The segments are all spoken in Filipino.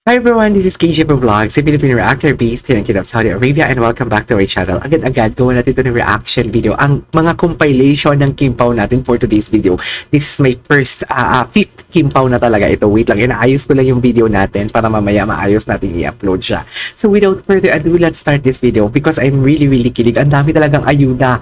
Hi everyone, this is KJ Vlogs, a Filipino reactor based here in Kingdom, Saudi Arabia, and welcome back to our channel. Agad-agad, gawa natin ito ng reaction video, ang mga compilation ng Kim Pao natin for today's video. This is my first, fifth Kim Pao na talaga ito. Wait lang, inaayos ko lang yung video natin para mamaya maayos natin i-upload siya. So without further ado, let's start this video because I'm really kilig. Ang dami talagang ayuda.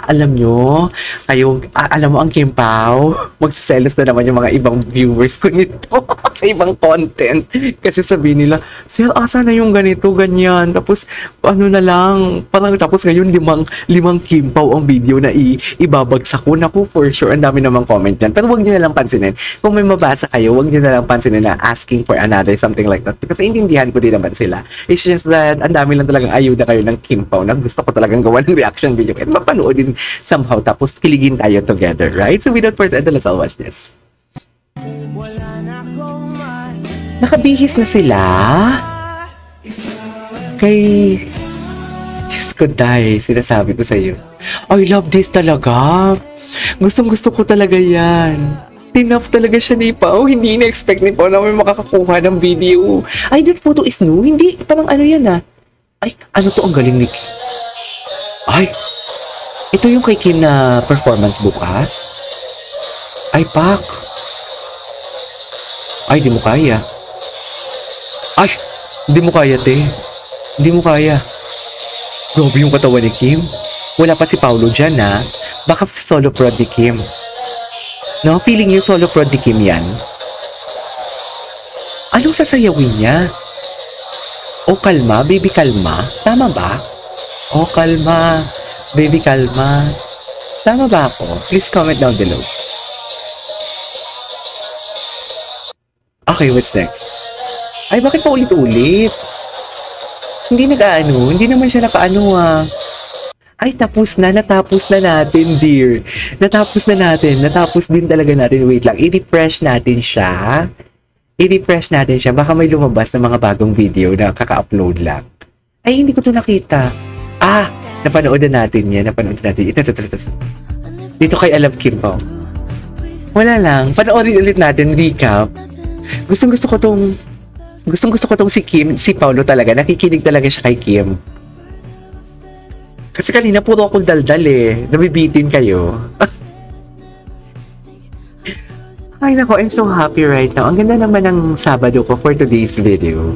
Alam nyo, alam mo ang Kim Pao, magsaselos na naman yung mga ibang viewers ko nito sa ibang content. Kasi sabihin nila, Sel, asa na yung ganito, ganyan. Tapos, ano na lang, parang tapos ngayon, limang Kim Pao ang video na ibabagsak ko. Naku, for sure, ang dami namang comment yan. Pero wag nyo na lang pansinin. Kung may mabasa kayo, wag nyo na lang pansinin na asking for another, something like that. Because intindihan ko din naman sila. It's just that, ang dami lang talagang ayuda kayo ng Kim Pao na gusto ko talagang gawa ng reaction video. And mapanood din somehow. Tapos, kiligin tayo together, right? So, without further ado, let's all watch this. Nakabihis na sila? Kay... Diyos ko, Day, sinasabi ko sa'yo. I love this talaga. Gustong-gusto ko talaga yan. Tinap talaga siya ni Pao. Hindi na-expect ni Pao na may makakakuha ng video. Ay, that photo is new? Hindi, parang ano yan Ay, ano to ang galing ni Kim? Ay, ito yung kay Kim na performance bukas? Ay, Pak. Ay, di mo kaya. Ay, hindi mo kaya, te. Hindi mo kaya. Grabe yung katawan ni Kim. Wala pa si Paolo dyan, Baka solo prod ni Kim. No, feeling yung solo prod ni Kim yan. Anong sasayawin niya? O kalma, baby kalma. Tama ba? O kalma, baby kalma. Tama ba ako? Please comment down below. Okay, what's next? Ay, bakit pa ulit-ulit? Hindi hindi naman siya nakaano Ay, natapos na natin, dear. Natapos din talaga natin. Wait lang, i-refresh natin siya. Baka may lumabas na mga bagong video na kaka-upload lang. Ay, hindi ko to nakita. Napanood na natin yan. Ito. Dito kay Alam Kim Pao. Wala lang, panoorin ulit natin, recap. Gustong-gusto ko tong si Paolo talaga. Nakikinig talaga siya kay Kim. Kasi kanina puro akong daldal Nabibitin kayo. Ay nako, I'm so happy right now. Ang ganda naman ng Sabado ko for today's video.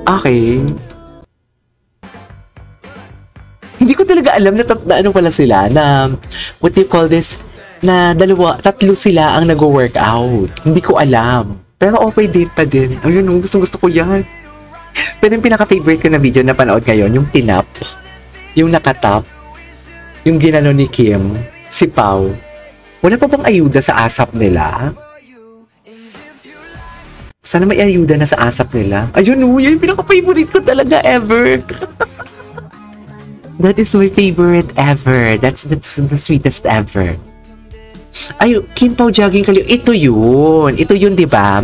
Okay. Hindi ko talaga alam na ano pala sila, na what do you call this, na tatlo sila ang nag-workout. Hindi ko alam. Pero okay date pa din. Ayun, gusto ko yan. Pero yung pinaka-favorite ko na video na panood ngayon, yung tinap, yung nakatap, yung ginano ni Kim, si Pao. Wala pa bang ayuda sa asap nila? Sana may ayuda na sa asap nila. Ayun, yung pinaka-favorite ko talaga ever. That is my favorite ever. That's the sweetest ever. Ay, Kim Pao jogging kaliw. Ito yun, di ba?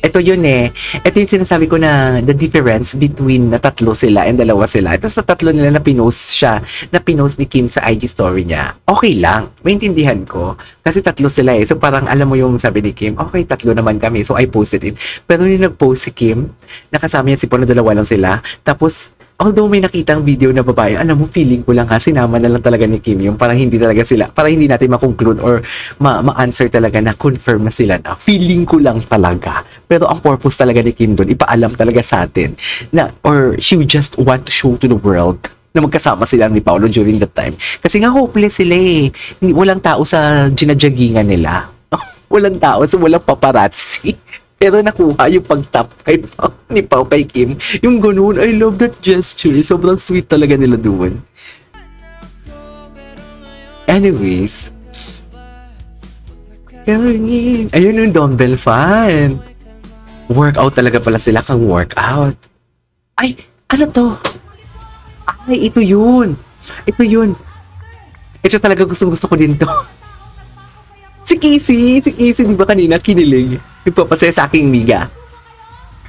Ito yun Ito yung sinasabi ko na the difference between na tatlo sila and dalawa sila. Ito sa tatlo nila na pinost ni Kim sa IG story niya. Okay lang. Maintindihan ko. Kasi tatlo sila So parang alam mo yung sabi ni Kim, okay, tatlo naman kami. So I posted it. Pero yung nag-post si Kim, nakasama niya si Pono, dalawa lang sila. Tapos, although may nakitang video na babae, alam mo, feeling ko lang sinama na lang talaga ni Kim yung parang hindi talaga sila, parang hindi natin ma-conclude or ma-answer talaga na confirm na sila na. Feeling ko lang talaga. Pero ang purpose talaga ni Kim doon, ipaalam talaga sa atin na, or she would just want to show to the world na magkasama sila ni Paolo during that time. Kasi nga hopeless sila Walang tao sa ginadyagingan nila. Walang tao, so walang paparazzi. Pero nakuha yung pag-tap ni Pao kay Kim. Yung ganun, I love that gesture. Sobrang sweet talaga nila doon. Anyways. Ayun yung dumbbell fan. Workout talaga pala sila kang workout. Ay, ano to? Ay, ito yun. Ito talaga gusto ko din to. Si Casey, di ba kanina kinilig? Nagpapasaya sa aking miga.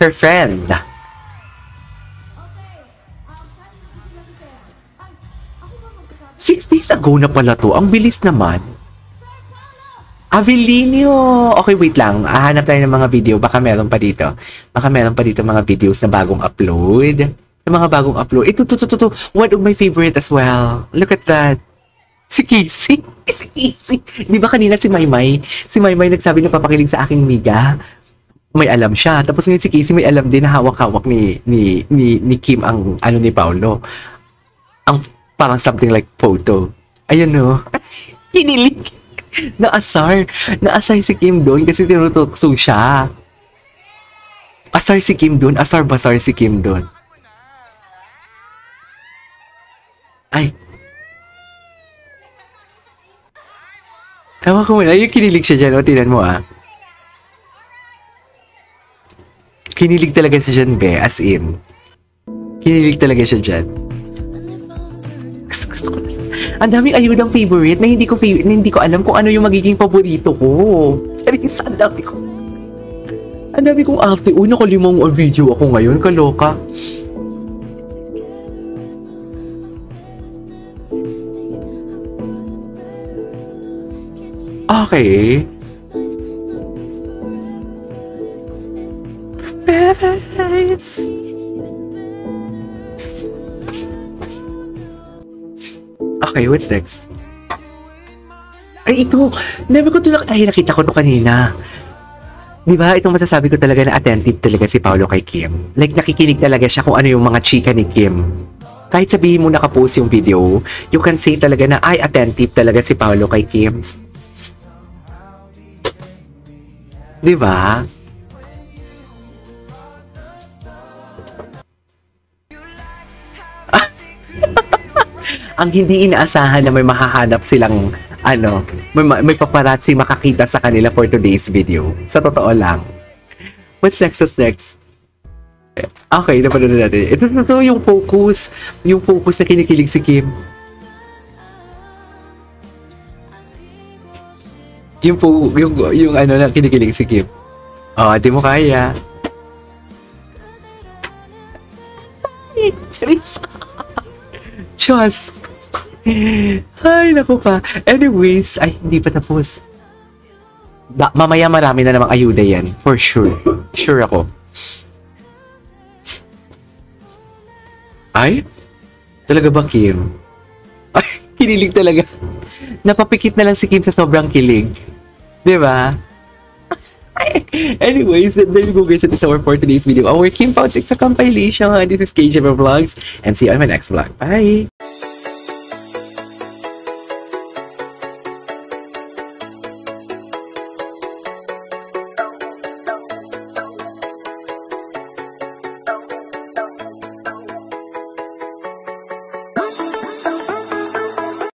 her friend. 6 days ago na pala to. Ang bilis naman. Avelino! Okay, wait lang. Hahanap tayo ng mga video. Baka meron pa dito. Baka meron pa dito mga videos na bagong upload. Sa mga bagong upload. Ito. One of my favorite as well. Look at that. Si Casey. Si Casey. Di ba kanina si Maymay? Si Maymay nagsabi na papakilig sa aking miga. May alam siya. Tapos ngayon si Casey may alam din na hawak-hawak ni Kim ang ano ni Paolo. Ang parang something like photo. Ayun no. Hinilig. Naasar. Naasar si Kim doon kasi tinutokso siya. Asar si Kim doon. Asar-basar si Kim doon. Ay. Ewan ko muna. Yung kinilig siya dyan. O, tinan mo ah. Kinilig talaga siya dyan, be. As in. Kinilig talaga siya dyan. Gusto ko na. Ang daming ayudang favorite na hindi ko alam kung ano yung magiging paborito ko. Serious, ang dami kong arte. Nakalimang video ako ngayon. Kaloka. Okay. Paradise. Okay, what's next? Ay, ito! Never ko ito nakita ko to kanina. Diba? Itong masasabi ko talaga na attentive talaga si Paolo kay Kim. Like, nakikinig talaga siya kung ano yung mga chika ni Kim. Kahit sabihin mo nakapost yung video, you can say talaga na, ay, attentive talaga si Paolo kay Kim. Diba? Ang hindi inaasahan na may makahanap silang may paparazzi makakita sa kanila for today's video. Sa totoo lang. What's next? Okay, napanood na natin. Ito yung focus. Yung focus na kinikilig si Kim. Yung ano na kinikilig si Kim. Oh, di mo kaya. Charis. Diyos. Ay, naku pa. Anyways, ay, hindi pa tapos. Mamaya marami na namang ayuda yan. For sure. Sure ako. Ay? Talaga ba, Kim? Ay, kinilig talaga. Napapikit na lang si Kim sa sobrang kilig. Diba? Anyways, there you go guys. That is our for today's video. Our Kim Pao TikTok compilation. This is KJ Vlogs. And see you on my next vlog. Bye!